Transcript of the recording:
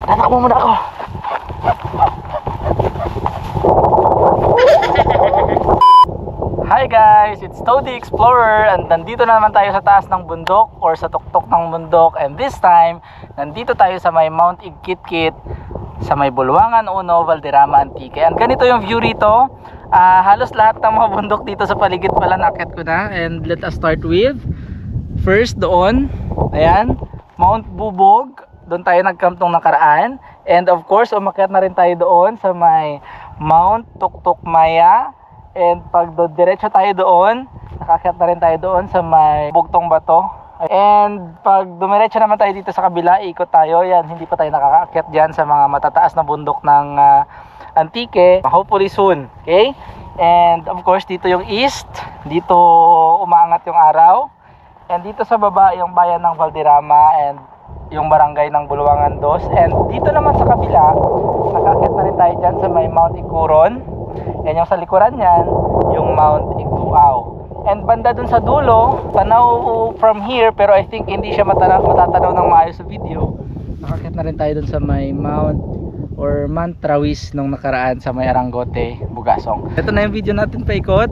Tatakbo muna ako. Hi guys, it's Toadie Explorer and nandito na naman tayo sa taas ng bundok or sa tuktok ng bundok, and this time nandito tayo sa may Mount Igkitkit sa may Bulwangan 1, Valderrama, Antique. And ganito yung view rito. Halos lahat ng mga bundok dito sa paligid pala naakyat ko na, and let us start with first doon, ayan, Mount Bubog. Doon tayo nagcamp nung nakaraan, and of course umakyat na rin tayo doon sa may Mount Tuktukmaya. And pag diretso tayo doon, nakakyat na rin tayo doon sa may Bugtong Bato. And pag dumiretso naman tayo dito sa kabila, ikot tayo. Yan, hindi pa tayo nakakakyat dyan sa mga matataas na bundok ng Antique. Hopefully soon, okay? And of course, dito yung east. Dito umaangat yung araw. And dito sa baba, yung bayan ng Valderrama and yung barangay ng Bulwangan 2. And dito naman sa kabila, nakakyat na rin tayo dyan sa may Mount Ikuron. Yan yung sa likuran niyan, yung Mount Igtuaw. And banda dun sa dulo, tanaw from here, pero I think hindi siya matatanaw ng maayos sa video. Nakakyat na rin tayo dun sa may Mount or Mount Trawis nung nakaraan sa may Arangote, Bugasong. Ito na yung video natin, paikot.